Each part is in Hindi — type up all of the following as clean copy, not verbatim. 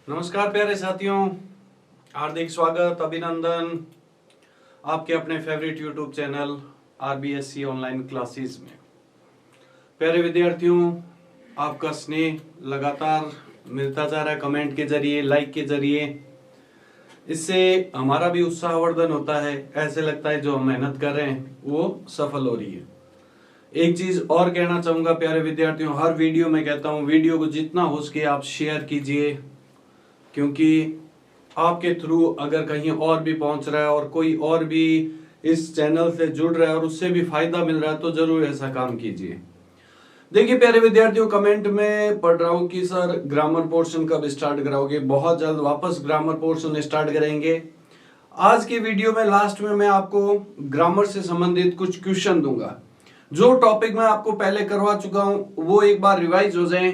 नमस्कार प्यारे साथियों, हार्दिक स्वागत, अभिनंदन आपके अपने favourite YouTube channel RBSC online classes में। प्यारे विद्यार्थियों, आपका स्नेह लगातार मिलता जा रहा है कमेंट के जरिए, लाइक के जरिए। इससे हमारा भी उत्साहवर्धन होता है, ऐसे लगता है जो हम मेहनत कर रहे हैं वो सफल हो रही है। एक चीज और कहना चाहूंगा प्यारे विद्यार्थियों, हर वीडियो में कहता हूं वीडियो को जितना हो सके आप शेयर कीजिए, क्योंकि आपके थ्रू अगर कहीं और भी पहुंच रहा है और कोई और भी इस चैनल से जुड़ रहा है और उससे भी फायदा मिल रहा है तो जरूर ऐसा काम कीजिए। देखिए प्यारे विद्यार्थियों, कमेंट में पढ़ रहा हूं कि सर ग्रामर पोर्शन कब स्टार्ट कराओगे। बहुत जल्द वापस ग्रामर पोर्शन स्टार्ट करेंगे। आज की वीडियो में लास्ट में मैं आपको ग्रामर से संबंधित कुछ क्वेश्चन दूंगा। जो टॉपिक मैं आपको पहले करवा चुका हूं वो एक बार रिवाइज हो जाए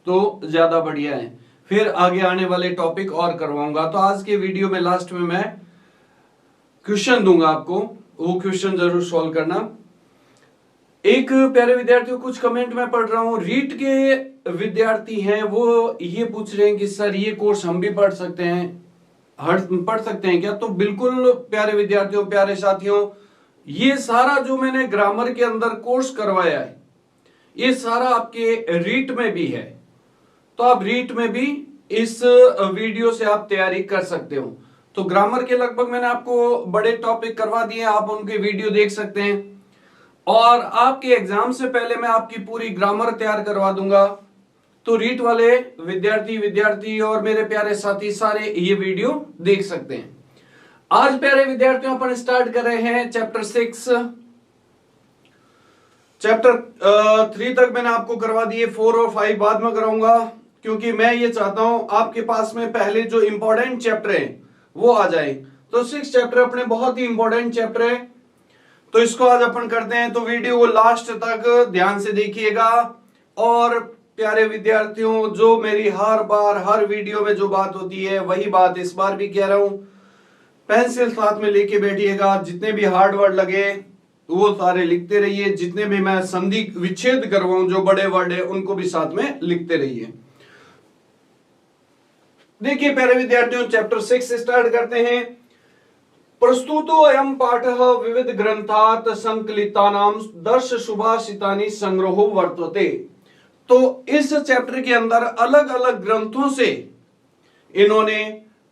तो ज्यादा बढ़िया है, फिर आगे आने वाले टॉपिक और करवाऊंगा। तो आज के वीडियो में लास्ट में मैं क्वेश्चन दूंगा आपको, वो क्वेश्चन जरूर सॉल्व करना। एक प्यारे विद्यार्थियों, कुछ कमेंट में पढ़ रहा हूं, रीट के विद्यार्थी हैं, वो ये पूछ रहे हैं कि सर ये कोर्स हम भी पढ़ सकते हैं, पढ़ सकते हैं क्या? तो बिल्कुल प्यारे विद्यार्थियों, प्यारे साथियों, ये सारा जो मैंने ग्रामर के अंदर कोर्स करवाया है ये सारा आपके रीट में भी है। तो आप रीट में भी इस वीडियो से आप तैयारी कर सकते हो। तो ग्रामर के लगभग मैंने आपको बड़े टॉपिक करवा दिए, आप उनके वीडियो देख सकते हैं। और आपके एग्जाम से पहले मैं आपकी पूरी ग्रामर तैयार करवा दूंगा। तो रीट वाले विद्यार्थी और मेरे प्यारे साथी सारे ये वीडियो देख सकते हैं। आज प्यारे विद्यार्थियों अपन स्टार्ट कर रहे हैं चैप्टर 6। चैप्टर 3 तक मैंने आपको करवा दिए, 4 और 5 बाद में कराऊंगा, क्योंकि मैं ये चाहता हूं आपके पास में पहले जो इंपॉर्टेंट चैप्टर है वो आ जाए। तो 6 चैप्टर अपने बहुत ही इंपॉर्टेंट चैप्टर है, तो इसको आज अपन करते हैं। तो वीडियो को लास्ट तक ध्यान से देखिएगा। और प्यारे विद्यार्थियों, जो मेरी हर बार हर वीडियो में जो बात होती है वही बात इस बार भी कह रहा हूं, पेंसिल साथ में लेके बैठिएगा। जितने भी हार्ड वर्ड लगे वो सारे लिखते रहिए, जितने भी मैं संधि विच्छेद करवाऊं जो बड़े वर्ड है उनको भी साथ में लिखते रहिए। देखिए प्यारे विद्यार्थियों, चैप्टर 6 स्टार्ट करते हैं। प्रस्तुतो अयं पाठः विविध ग्रंथात् संकलितानां दर्श सुभाषितानि संग्रहो वर्तते। तो इस चैप्टर के अंदर अलग अलग ग्रंथों से इन्होंने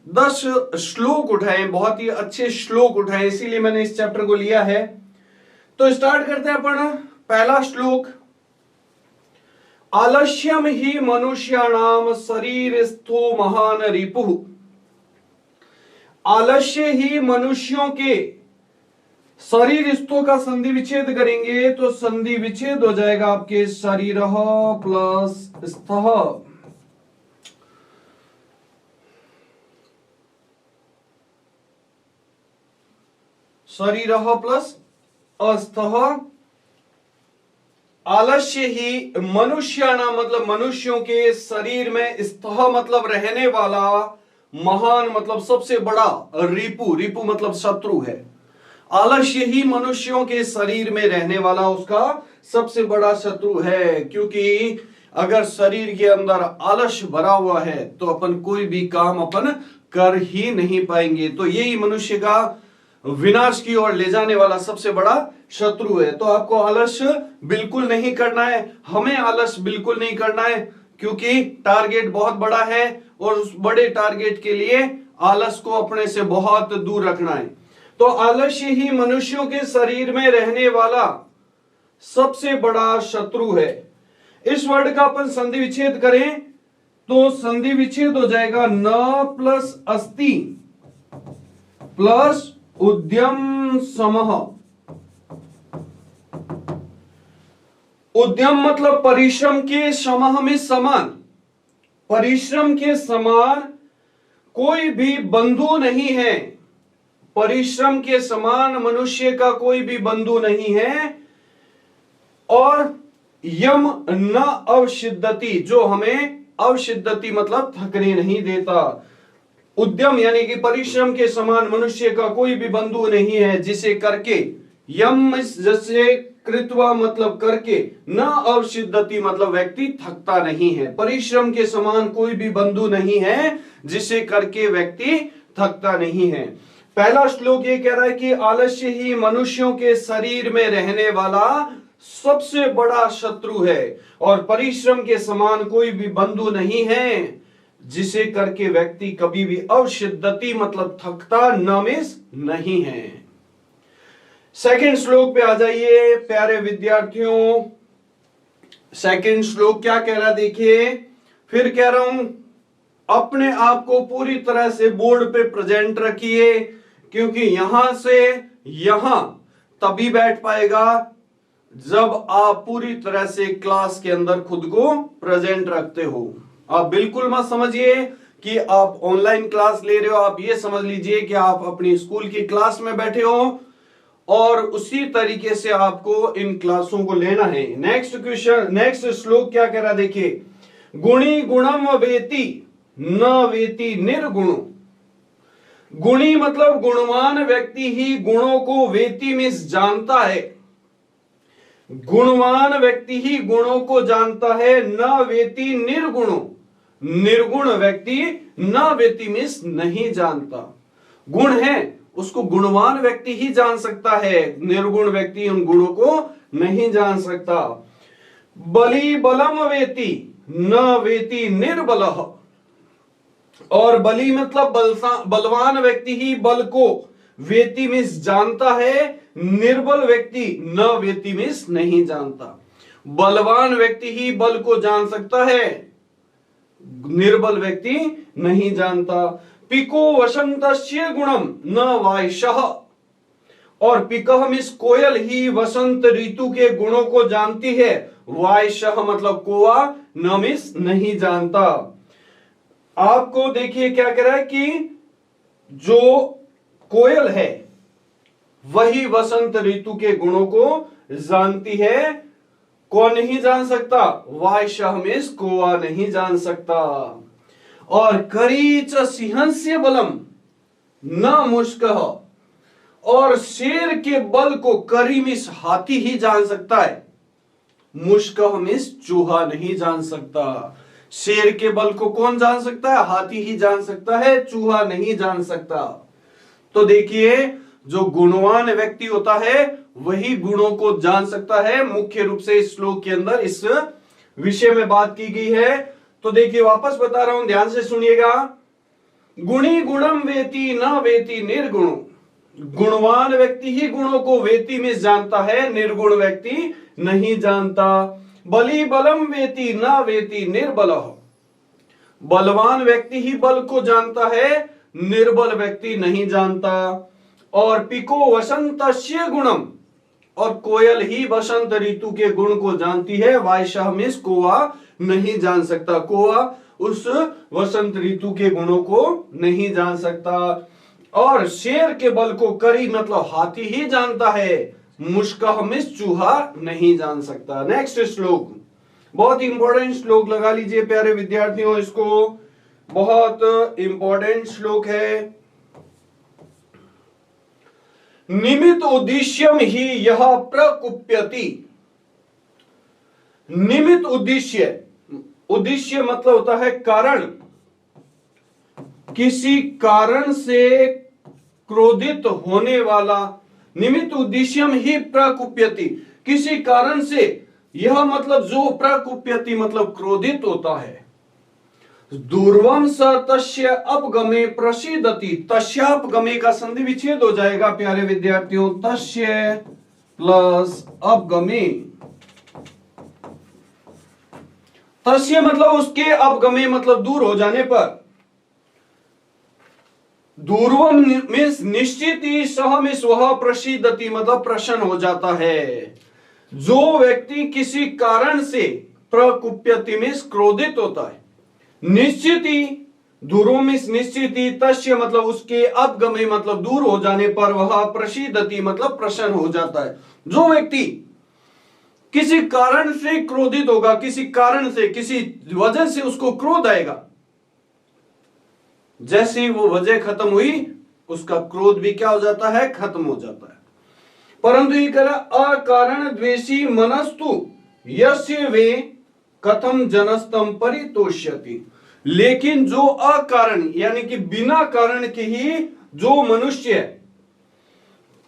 10 श्लोक उठाए, बहुत ही अच्छे श्लोक उठाए, इसीलिए मैंने इस चैप्टर को लिया है। तो स्टार्ट करते हैं अपन। पहला श्लोक, आलस्यम ही मनुष्याणाम शरीरस्थो महान रिपुः। आलस्य ही मनुष्यों के शरीरस्थों का संधि विच्छेद करेंगे तो संधि विच्छेद हो जाएगा आपके शरीरः प्लस स्थः। शरीरः प्लस अस्थः। आलस्य ही मनुष्याणाम मतलब मनुष्यों के शरीर में, स्थः मतलब रहने वाला, महान मतलब सबसे बड़ा, रिपु रिपु मतलब शत्रु है। आलस्य ही मनुष्यों के शरीर में रहने वाला उसका सबसे बड़ा शत्रु है, क्योंकि अगर शरीर के अंदर आलस्य भरा हुआ है तो अपन कोई भी काम अपन कर ही नहीं पाएंगे। तो यही मनुष्य का विनाश की ओर ले जाने वाला सबसे बड़ा शत्रु है। तो आपको आलस्य बिल्कुल नहीं करना है, हमें आलस्य बिल्कुल नहीं करना है, क्योंकि टारगेट बहुत बड़ा है और उस बड़े टारगेट के लिए आलस्य को अपने से बहुत दूर रखना है। तो आलस्य ही मनुष्यों के शरीर में रहने वाला सबसे बड़ा शत्रु है। इस वर्ड का अपन संधि विच्छेद करें तो संधि विच्छेद हो जाएगा न प्लस अस्ति प्लस उद्यम समः। उद्यम मतलब परिश्रम के, समः में समान, परिश्रम के समान कोई भी बंधु नहीं है। परिश्रम के समान मनुष्य का कोई भी बंधु नहीं है। और यम न अवसिद्धति, जो हमें अवसिद्धति मतलब थकने नहीं देता। उद्यम यानी कि परिश्रम के समान मनुष्य का कोई भी बंधु नहीं है, जिसे करके यम जैसे कृत्वा मतलब करके, न अवसिद्धति मतलब व्यक्ति थकता नहीं है। परिश्रम के समान कोई भी बंधु नहीं है जिसे करके व्यक्ति थकता नहीं है। पहला श्लोक ये कह रहा है कि आलस्य ही मनुष्यों के शरीर में रहने वाला सबसे बड़ा शत्रु है और परिश्रम के समान कोई भी बंधु नहीं है जिसे करके व्यक्ति कभी भी अवसिद्धति मतलब थकता नमिस नहीं है। सेकंड श्लोक पे आ जाइए प्यारे विद्यार्थियों। सेकंड श्लोक क्या कह रहा है देखिए, फिर कह रहा हूं अपने आप को पूरी तरह से बोर्ड पे प्रेजेंट रखिए, क्योंकि यहां से यहां तभी बैठ पाएगा जब आप पूरी तरह से क्लास के अंदर खुद को प्रेजेंट रखते हो। आप बिल्कुल मत समझिए कि आप ऑनलाइन क्लास ले रहे हो, आप ये समझ लीजिए कि आप अपनी स्कूल की क्लास में बैठे हो और उसी तरीके से आपको इन क्लासों को लेना है। नेक्स्ट क्वेश्चन, नेक्स्ट श्लोक क्या कह रहा देखिए, गुणी गुणम वेति न वेति निर्गुण। गुणी मतलब गुणवान व्यक्ति ही गुणों को वेति में जानता है। गुणवान व्यक्ति ही गुणों को जानता है, न वेति निर्गुणों। निर्गुण व्यक्ति न वेति मिस नहीं जानता। गुण है उसको गुणवान व्यक्ति ही जान सकता है, निर्गुण व्यक्ति उन गुणों को नहीं जान सकता। बली बलम वेति न वेति निर्बलः। और बली मतलब बलवान व्यक्ति ही बल को वेति मिस जानता है, निर्बल व्यक्ति न वेति मिस नहीं जानता। बलवान व्यक्ति ही बल को जान सकता है, निर्बल व्यक्ति नहीं जानता। पिको वसंतस्य गुणम न वायशः। और पिकह मिस कोयल ही वसंत ऋतु के गुणों को जानती है, वायशः मतलब कोआ न मिस नहीं जानता। आपको देखिए क्या कह रहा है कि जो कोयल है वही वसंत ऋतु के गुणों को जानती है, कौन नहीं जान सकता, वायशः मिस कोआ नहीं जान सकता। और करीच सिंहस्य बलम न मुष्कः। और शेर के बल को करी मिस हाथी ही जान सकता है, मुष्कः मिस चूहा नहीं जान सकता। शेर के बल को कौन जान सकता है, हाथी ही जान सकता है, चूहा नहीं जान सकता। तो देखिए जो गुणवान व्यक्ति होता है वही गुणों को जान सकता है। मुख्य रूप से इस श्लोक के अंदर इस विषय में बात की गई है। तो देखिए वापस बता रहा हूं, ध्यान से सुनिएगा। गुणी गुणम वेति न वेति निर्गुण। गुणवान व्यक्ति ही गुणों को वेति में जानता है, निर्गुण व्यक्ति नहीं जानता। बली बलम वेति न वेति निर्बलः। बलवान व्यक्ति ही बल को जानता है, निर्बल व्यक्ति नहीं जानता। और पिको वसंतस्य गुणम। और कोयल ही वसंत ऋतु के गुण को जानती है, वायशः मिस कोआ नहीं जान सकता। कोआ उस वसंत ऋतु के गुणों को नहीं जान सकता। और शेर के बल को करी मतलब हाथी ही जानता है, मुष्कः मिस चूहा नहीं जान सकता। नेक्स्ट श्लोक बहुत इंपॉर्टेंट श्लोक, लगा लीजिए प्यारे विद्यार्थियों इसको, बहुत इंपॉर्टेंट श्लोक है। निमित्त उद्देश्यम ही यह प्रकुप्यति। निमित्त उद्देश्य, उद्देश्य मतलब होता है कारण। किसी कारण से क्रोधित होने वाला, निमित्त उद्देश्यम ही प्रकुप्यति, किसी कारण से, यह मतलब जो प्रकुप्यति मतलब क्रोधित होता है। दूर्वम स तस्य अपगमे प्रसीदति। तस्यापगमे का संधि विच्छेद हो जाएगा प्यारे विद्यार्थियों, तस्य प्लस अपगमे। तस्य मतलब उसके, अपगमे मतलब दूर हो जाने पर। दूर्वम मीन्स निश्चित ही, सह मीन्स वह, प्रसीदति मतलब प्रसन्न हो जाता है। जो व्यक्ति किसी कारण से, प्रकुप्यति मीन्स क्रोधित होता है, निश्चित ही, दूरो मीन्स निश्चित ही, तस्य मतलब उसके, अपगमे मतलब दूर हो जाने पर, वह प्रसीदति मतलब प्रसन्न हो जाता है। जो व्यक्ति किसी कारण से क्रोधित होगा, किसी कारण से, किसी वजह से उसको क्रोध आएगा, जैसे ही वो वजह खत्म हुई उसका क्रोध भी क्या हो जाता है, खत्म हो जाता है। परंतु ये कह रहा अकारण द्वेषी मनस्तु यस्य वे कथम जनस्तम परितोष्यति। लेकिन जो अकारण यानी कि बिना कारण के ही जो मनुष्य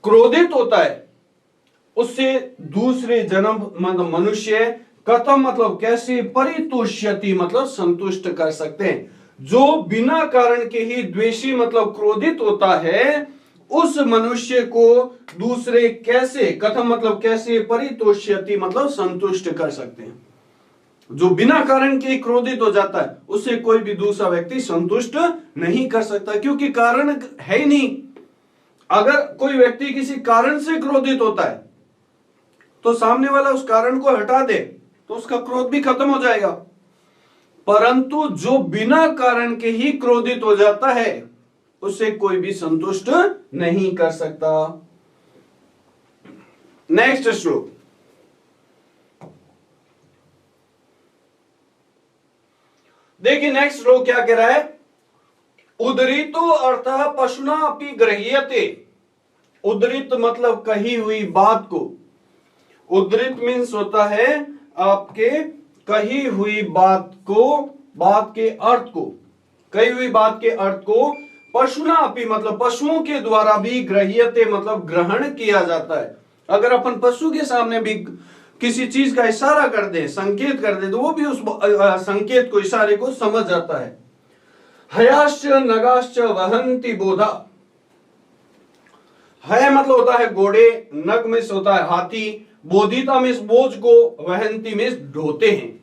क्रोधित होता है उससे दूसरे जन्म मतलब मनुष्य कथम मतलब कैसे परितोष्यति मतलब संतुष्ट कर सकते हैं। जो बिना कारण के ही द्वेषी मतलब क्रोधित होता है उस मनुष्य को दूसरे कैसे कथम मतलब कैसे परितोष्यति मतलब संतुष्ट कर सकते हैं। जो बिना कारण के क्रोधित हो जाता है उससे कोई भी दूसरा व्यक्ति संतुष्ट नहीं कर सकता, क्योंकि कारण है ही नहीं। अगर कोई व्यक्ति किसी कारण से क्रोधित होता है तो सामने वाला उस कारण को हटा दे तो उसका क्रोध भी खत्म हो जाएगा। परंतु जो बिना कारण के ही क्रोधित हो जाता है उसे कोई भी संतुष्ट नहीं कर सकता। नेक्स्ट श्लोक, देखिए नेक्स्ट श्लोक क्या कह रहा है। उदरितो अर्थः पशुना अपि गृह्यते। उदरित मतलब कही हुई बात को, उदरित मीन्स होता है आपके कही हुई बात को, बात के अर्थ को, कही हुई बात के अर्थ को पशुना अपि मतलब पशुओं के द्वारा भी गृह्यते मतलब ग्रहण किया जाता है। अगर अपन पशु के सामने भी किसी चीज का इशारा कर दे, संकेत कर दे, तो वो भी उस संकेत को, इशारे को समझ जाता है। हयाश्च नगाश्च वहन्ति बोधा। हय मतलब होता है घोड़े, नग में होता है हाथी, बोधिता में बोझ को, वहन्ति में ढोते हैं।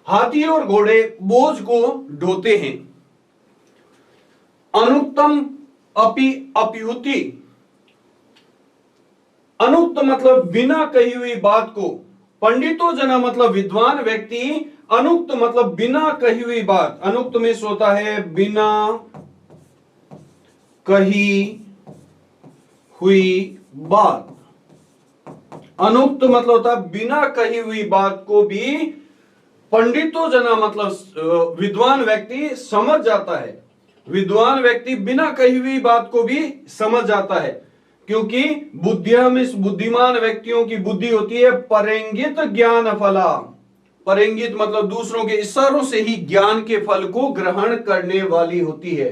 हाथी और घोड़े बोझ को ढोते हैं। अनुक्तम अपि अप्युति। अनुक्त मतलब बिना कही हुई बात को, पंडितो जना मतलब विद्वान व्यक्ति, अनुक्त मतलब बिना कही हुई बात, अनुक्त में होता है बिना कही हुई बात। अनुक्त मतलब होता है बिना कही हुई बात को भी पंडितो जना मतलब विद्वान व्यक्ति समझ जाता है। विद्वान व्यक्ति बिना कही हुई बात को भी समझ जाता है, क्योंकि बुद्धिया में बुद्धिमान व्यक्तियों की बुद्धि होती है परेंगित ज्ञान फला। परेंगित मतलब दूसरों के इशारों से ही ज्ञान के फल को ग्रहण करने वाली होती है।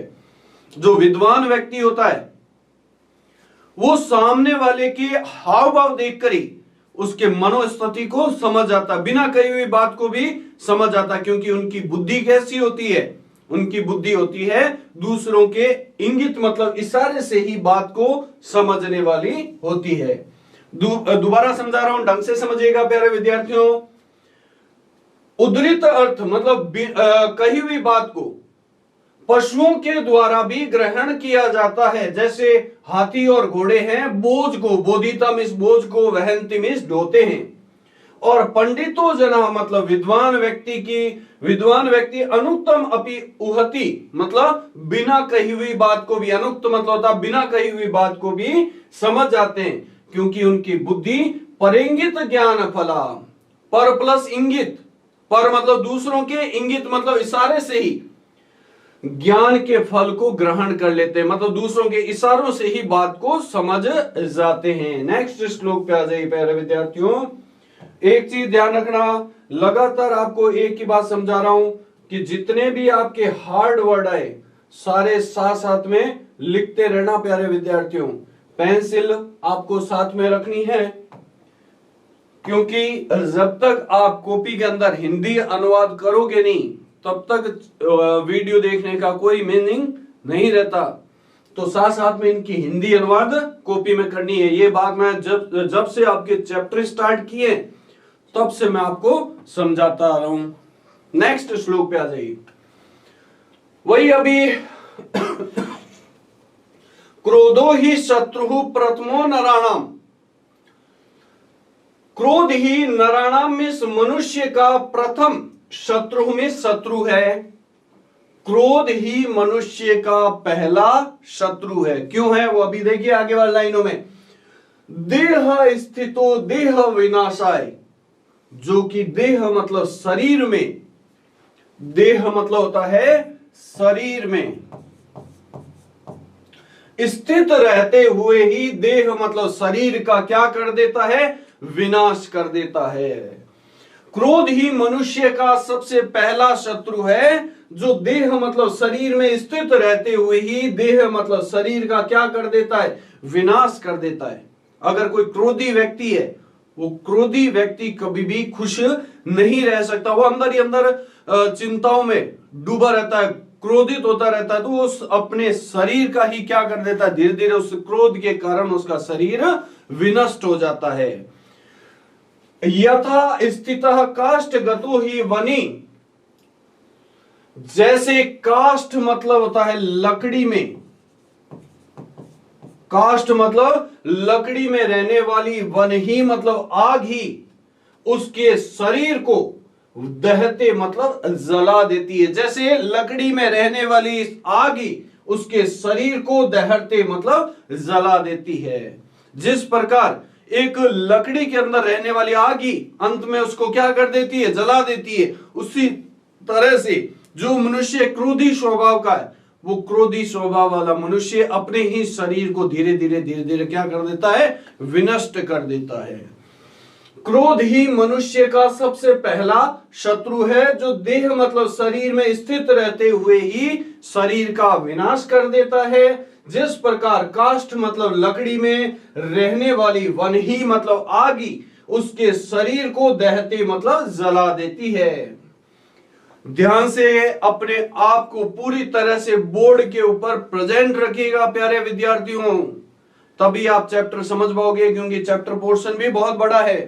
जो विद्वान व्यक्ति होता है वो सामने वाले के हाव भाव देखकर ही उसके मनोस्थिति को समझ जाता, बिना कही हुई बात को भी समझ जाता, क्योंकि उनकी बुद्धि कैसी होती है, उनकी बुद्धि होती है दूसरों के इंगित मतलब इशारे से ही बात को समझने वाली होती है। दोबारा समझा रहा हूं, ढंग से समझिएगा प्यारे विद्यार्थियों। उद्धृत अर्थ मतलब कही हुई बात को पशुओं के द्वारा भी ग्रहण किया जाता है। जैसे हाथी और घोड़े हैं, बोझ को, बोधिता में बोझ को, वहन्ति में ढोते हैं। और पंडितो जना मतलब विद्वान व्यक्ति अनुक्तम अपि उहति मतलब बिना कही हुई बात को भी, अनुक्त मतलब होता बिना कही हुई बात को भी समझ जाते हैं, क्योंकि उनकी बुद्धि परेंगित ज्ञान फला, पर प्लस इंगित, पर मतलब दूसरों के, इंगित मतलब इशारे से ही ज्ञान के फल को ग्रहण कर लेते हैं, मतलब दूसरों के इशारों से ही बात को समझ जाते हैं। नेक्स्ट श्लोक पे आ जाइए प्यारे विद्यार्थियों। एक चीज ध्यान रखना, लगातार आपको एक ही बात समझा रहा हूं कि जितने भी आपके हार्ड वर्ड आए सारे साथ साथ में लिखते रहना प्यारे विद्यार्थियों। पेंसिल आपको साथ में रखनी है, क्योंकि जब तक आप कॉपी के अंदर हिंदी अनुवाद करोगे नहीं तब तक वीडियो देखने का कोई मीनिंग नहीं रहता। तो साथ साथ में इनकी हिंदी अनुवाद कॉपी में करनी है। ये बात मैं जब से आपके चैप्टर स्टार्ट किए तब से मैं आपको समझाता आ रहा हूं। नेक्स्ट श्लोक पे आ जाइए। वही अभी क्रोधो ही शत्रु प्रथमो नराणाम। क्रोध ही नराणाम में मनुष्य का प्रथम शत्रु में शत्रु है। क्रोध ही मनुष्य का पहला शत्रु है। क्यों है वो अभी देखिए आगे वाली लाइनों में। देह स्थितो देह विनाशाय, जो कि देह मतलब शरीर में, देह मतलब होता है शरीर में, स्थित रहते हुए ही देह मतलब शरीर का क्या कर देता है, विनाश कर देता है। क्रोध ही मनुष्य का सबसे पहला शत्रु है, जो देह मतलब शरीर में स्थित रहते हुए ही देह मतलब शरीर का क्या कर देता है, विनाश कर देता है। अगर कोई क्रोधी व्यक्ति है, वो क्रोधी व्यक्ति कभी भी खुश नहीं रह सकता, वो अंदर ही अंदर चिंताओं में डूबा रहता है, क्रोधित होता रहता है, तो उस अपने शरीर का ही क्या कर देता है, धीरे धीरे उस क्रोध के कारण उसका शरीर विनष्ट हो जाता है। यथा स्थितः काष्ठगतो ही वनी, जैसे काष्ठ मतलब होता है लकड़ी में, काष्ठ मतलब लकड़ी में रहने वाली, वन ही मतलब आग ही उसके शरीर को दहते मतलब जला देती है। जैसे लकड़ी में रहने वाली आग ही उसके शरीर को दहते मतलब जला देती है। जिस प्रकार एक लकड़ी के अंदर रहने वाली आग ही अंत में उसको क्या कर देती है, जला देती है, उसी तरह से जो मनुष्य क्रोधी स्वभाव का है, वो क्रोधी स्वभाव वाला मनुष्य अपने ही शरीर को धीरे धीरे क्या कर देता है, विनष्ट कर देता है। क्रोध ही मनुष्य का सबसे पहला शत्रु है, जो देह मतलब शरीर में स्थित रहते हुए ही शरीर का विनाश कर देता है। जिस प्रकार काष्ठ मतलब लकड़ी में रहने वाली वन ही मतलब आगी उसके शरीर को दहते मतलब जला देती है। ध्यान से अपने आप को पूरी तरह से बोर्ड के ऊपर प्रेजेंट रखिएगा प्यारे विद्यार्थियों, तभी आप चैप्टर समझ पाओगे, क्योंकि चैप्टर पोर्शन भी बहुत बड़ा है।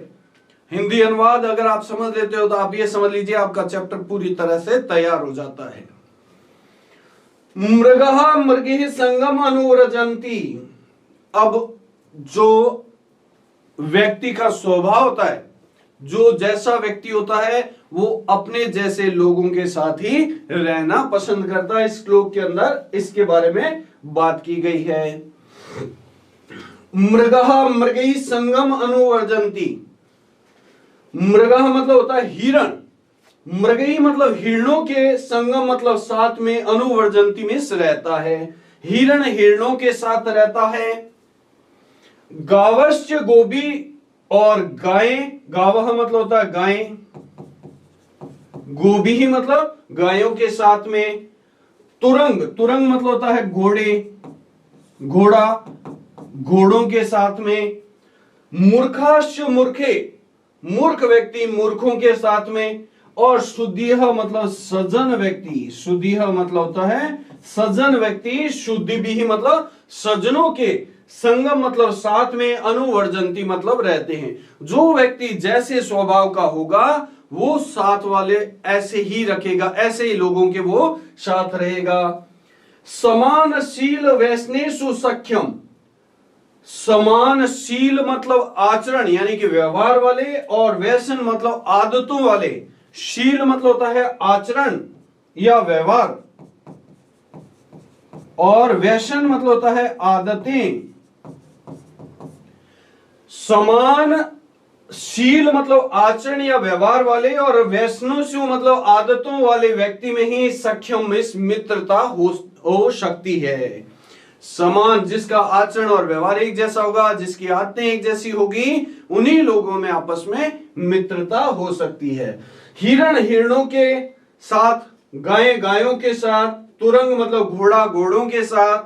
हिंदी अनुवाद अगर आप समझ लेते हो तो आप ये समझ लीजिए आपका चैप्टर पूरी तरह से तैयार हो जाता है। मृगः मृगे संगम अनुरजंती, अब जो व्यक्ति का स्वभाव होता है, जो जैसा व्यक्ति होता है, वो अपने जैसे लोगों के साथ ही रहना पसंद करता है। इस श्लोक के अंदर इसके बारे में बात की गई है। मृगः मृगै संगम अनुवर्जन्ति, मृगः मतलब होता है हिरण, मृगई मतलब हिरणों के संगम मतलब साथ में, अनुवर्जंती में रहता है, हिरण हिरणों के साथ रहता है। गावश्च गोभी, और गायें, गावह मतलब होता है गायें, गोभी ही मतलब गायों के साथ में। तुरंग, तुरंग मतलब होता है घोड़े, घोड़ा, घोड़ों के साथ में। मूर्खाश्च मूर्खे, मूर्ख व्यक्ति मूर्खों के साथ में। और शुद्धिह मतलब सज्जन व्यक्ति, शुद्धिह मतलब होता है सज्जन व्यक्ति, शुद्धि भी मतलब सज्जनों के संगम मतलब साथ में, अनुवर्जंती मतलब रहते हैं। जो व्यक्ति जैसे स्वभाव का होगा वो साथ वाले ऐसे ही रखेगा, ऐसे ही लोगों के वो साथ रहेगा। समानशील वैष्णेषु सख्यम, समानशील मतलब आचरण यानी कि व्यवहार वाले, और वैसन मतलब आदतों वाले। शील मतलब होता है आचरण या व्यवहार, और वैसन मतलब होता है आदतें। समान शील मतलब आचरण या व्यवहार वाले, और वैष्णव मतलब आदतों वाले व्यक्ति में ही सख्यम मित्रता हो सकती है। समान, जिसका आचरण और व्यवहार एक जैसा होगा, जिसकी आदतें एक जैसी होगी, उन्हीं लोगों में आपस में मित्रता हो सकती है। हिरण हिरणों के साथ, गाय गायों के साथ, तुरंग मतलब घोड़ा घोड़ों के साथ,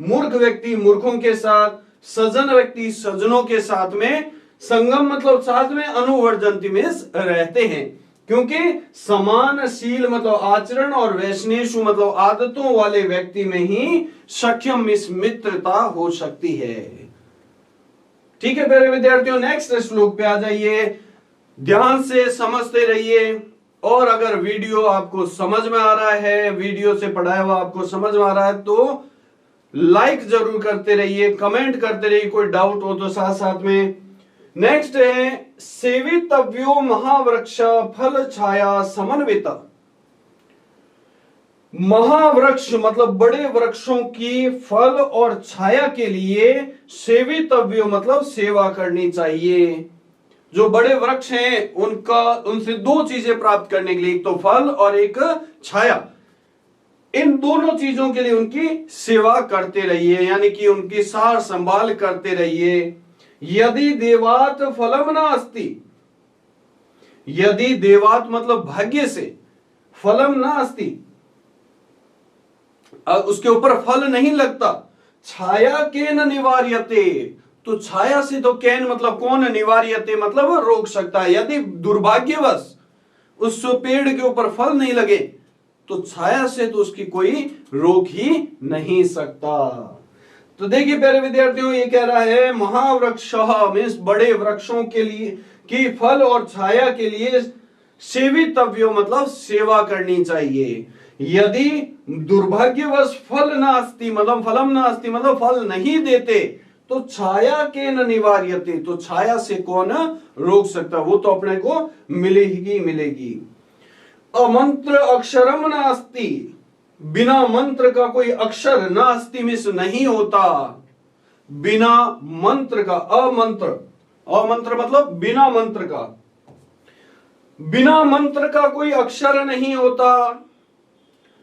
मूर्ख व्यक्ति मूर्खों के साथ, सज्जन व्यक्ति सज्जनों के साथ में, संगम मतलब साथ में, अनुवर्जंती में रहते हैं। क्योंकि समानशील मतलब आचरण और वैष्णेषु मतलब आदतों वाले व्यक्ति में ही सख्यम मित्रता हो सकती है। ठीक है प्यारे विद्यार्थियों, नेक्स्ट श्लोक पे आ जाइए, ध्यान से समझते रहिए। और अगर वीडियो आपको समझ में आ रहा है, वीडियो से पढ़ाया हुआ आपको समझ में आ रहा है, तो लाइक जरूर करते रहिए, कमेंट करते रहिए, कोई डाउट हो तो साथ साथ में। नेक्स्ट है सेवितव्यो महावृक्ष फल छाया समन्वित। महावृक्ष मतलब बड़े वृक्षों की फल और छाया के लिए सेवितव्यो मतलब सेवा करनी चाहिए। जो बड़े वृक्ष हैं उनसे दो चीजें प्राप्त करने के लिए, एक तो फल और एक छाया। इन दोनों चीजों के लिए उनकी सेवा करते रहिए, यानी कि उनकी सार संभाल करते रहिए। यदि देवात फलम न अस्ति, यदि देवात मतलब भाग्य से, फलम न अस्ति उसके ऊपर फल नहीं लगता, छाया के न निवार्यते, तो छाया से तो कैन मतलब कौन, निवार्यते मतलब रोक सकता है। यदि दुर्भाग्यवश उस पेड़ के ऊपर फल नहीं लगे तो छाया से तो उसकी कोई रोक ही नहीं सकता। तो देखिए प्यारे विद्यार्थियों, ये कह रहा है महावृक्ष मीन्स बड़े वृक्षों के लिए की फल और छाया के लिए सेवितव्यो मतलब सेवा करनी चाहिए। यदि दुर्भाग्यवश फल नास्ति मतलब फलम नास्ति मतलब फल नहीं देते तो छाया के न निवार्यते, तो छाया से कौन रोक सकता, वो तो अपने को मिलेगी मिलेगी। अमंत्र अक्षरम नास्ति, बिना मंत्र का कोई अक्षर नास्ति मिस नहीं होता, बिना मंत्र का, अमंत्र, अमंत्र मतलब बिना मंत्र का, बिना मंत्र का कोई अक्षर नहीं होता।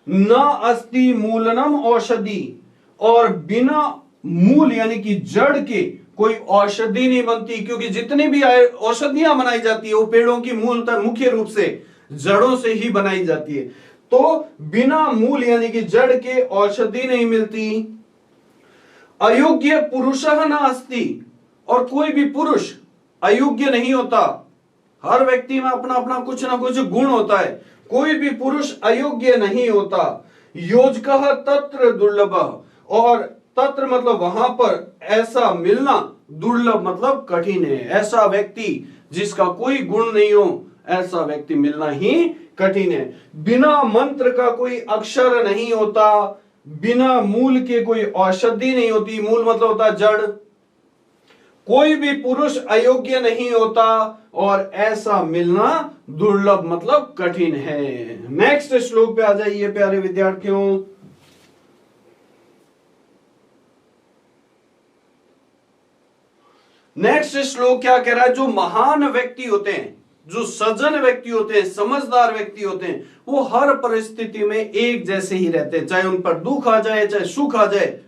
न अस्ति मूलनम औषधि, और बिना मूल यानी कि जड़ के कोई औषधि नहीं बनती, क्योंकि जितनी भी औषधियां बनाई जाती है वो पेड़ों की मूलतः मुख्य रूप से जड़ों से ही बनाई जाती है। तो बिना मूल यानी कि जड़ के औषधि नहीं मिलती। अयोग्य पुरुषः न अस्ति, और कोई भी पुरुष अयोग्य नहीं होता, हर व्यक्ति में अपना अपना कुछ ना कुछ गुण होता है, कोई भी पुरुष अयोग्य नहीं होता। योजकः तत्र दुर्लभ, और तत्र मतलब वहां पर ऐसा मिलना, दुर्लभ मतलब कठिन है, ऐसा व्यक्ति जिसका कोई गुण नहीं हो ऐसा व्यक्ति मिलना ही कठिन है। बिना मंत्र का कोई अक्षर नहीं होता, बिना मूल के कोई औषधि नहीं होती, मूल मतलब होता जड़, कोई भी पुरुष अयोग्य नहीं होता और ऐसा मिलना दुर्लभ मतलब कठिन है। नेक्स्ट श्लोक पे आ जाइए प्यारे विद्यार्थियों। नेक्स्ट श्लोक क्या कह रहा है, जो महान व्यक्ति होते हैं, जो सज्जन व्यक्ति होते हैं, समझदार व्यक्ति होते हैं, वो हर परिस्थिति में एक जैसे ही रहते हैं, चाहे उन पर दुख आ जाए चाहे सुख आ जाए,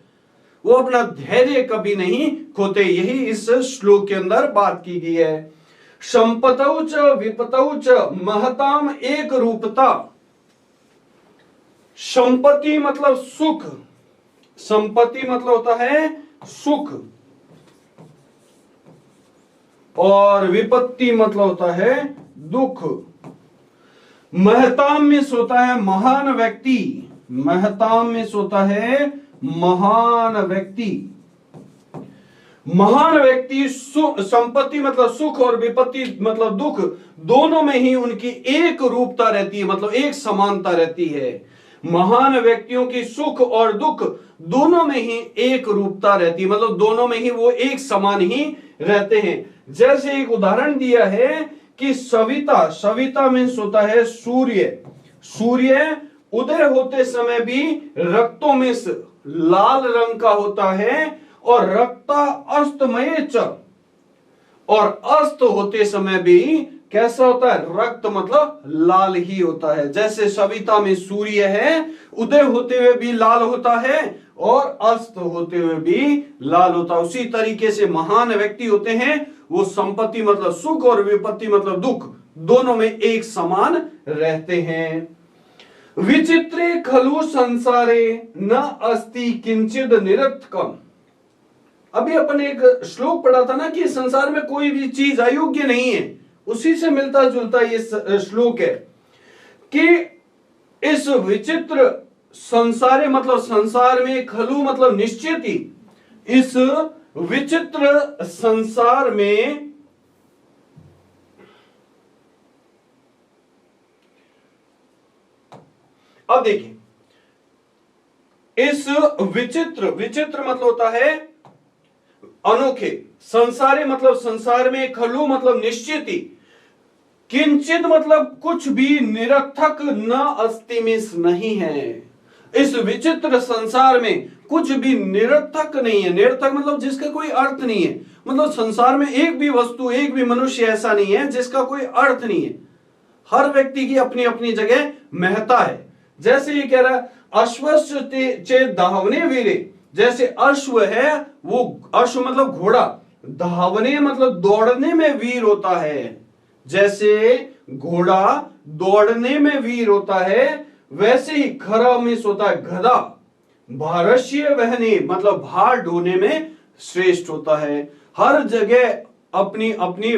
वो अपना धैर्य कभी नहीं खोते। यही इस श्लोक के अंदर बात की गई है। संपतौ च विपतौ च महताम एक रूपता, संपत्ति मतलब सुख, संपत्ति मतलब होता है सुख, और विपत्ति मतलब होता है दुख। महताम में होता है महान व्यक्ति, महताम में होता है महान व्यक्ति, महान व्यक्ति संपत्ति मतलब सुख और विपत्ति मतलब दुख, दोनों में ही उनकी एक रूपता रहती है, मतलब एक समानता रहती है। महान व्यक्तियों की सुख और दुख दोनों में ही एक रूपता रहती है, मतलब दोनों में ही वो एक समान ही रहते हैं। जैसे एक उदाहरण दिया है कि सविता, सविता मीन्स होता है सूर्य, सूर्य उदय होते समय भी रक्तों में लाल रंग का होता है, और रक्ता अस्तमय च, और अस्त होते समय भी कैसा होता है, रक्त मतलब लाल ही होता है। जैसे सविता में सूर्य है, उदय होते हुए भी लाल होता है और अस्त होते हुए भी लाल होता है, उसी तरीके से महान व्यक्ति होते हैं, वो संपत्ति मतलब सुख और विपत्ति मतलब दुख, दोनों में एक समान रहते हैं। विचित्रे खलु संसारे न अस्ति किंचिद निरर्थकम, अभी अपन एक श्लोक पढ़ा था ना कि संसार में कोई भी चीज अयोग्य नहीं है, उसी से मिलता जुलता ये श्लोक है कि इस विचित्र संसारे मतलब संसार में, खलु मतलब निश्चित ही, इस विचित्र संसार में अब देखिए, इस विचित्र, विचित्र मतलब होता है अनोखे, संसारे मतलब संसार में, खलु मतलब निश्चित ही, किंचित मतलब कुछ भी, निरर्थक न अस्ति मिस नहीं है। इस विचित्र संसार में कुछ भी निरर्थक नहीं है, निरर्थक मतलब जिसका कोई अर्थ नहीं है, मतलब संसार में एक भी वस्तु, एक भी मनुष्य ऐसा नहीं है जिसका कोई अर्थ नहीं है, हर व्यक्ति की अपनी अपनी जगह महत्ता है। जैसे ये कह रहा है अश्वस्य चेत धावने वीरे, जैसे अश्व है, वो अश्व मतलब घोड़ा, धावने मतलब दौड़ने में वीर होता है। जैसे घोड़ा दौड़ने में वीर होता है, वैसे ही खरा मिस होता है गधा, भारस्य वहने मतलब भार ढोने में श्रेष्ठ होता है। हर जगह अपनी अपनी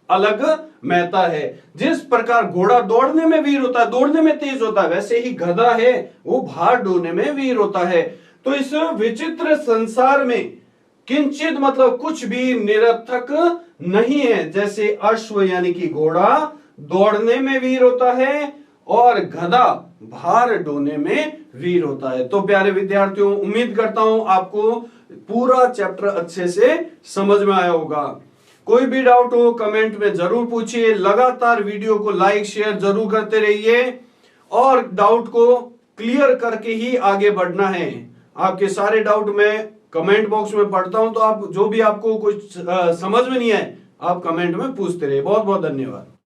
अलग महत्ता है। जिस प्रकार घोड़ा दौड़ने में वीर होता है, दौड़ने में तेज होता है, वैसे ही गधा है वो भार ढोने में वीर होता है। तो इस विचित्र संसार में किंचित मतलब कुछ भी निरर्थक नहीं है। जैसे अश्व यानी कि घोड़ा दौड़ने में वीर होता है और गधा भार ढोने में वीर होता है। तो प्यारे विद्यार्थियों, उम्मीद करता हूं आपको पूरा चैप्टर अच्छे से समझ में आया होगा। कोई भी डाउट हो कमेंट में जरूर पूछिए। लगातार वीडियो को लाइक शेयर जरूर करते रहिए और डाउट को क्लियर करके ही आगे बढ़ना है। आपके सारे डाउट मैं कमेंट बॉक्स में पढ़ता हूं, तो आप जो भी आपको कुछ समझ में नहीं है आप कमेंट में पूछते रहिए। बहुत बहुत धन्यवाद।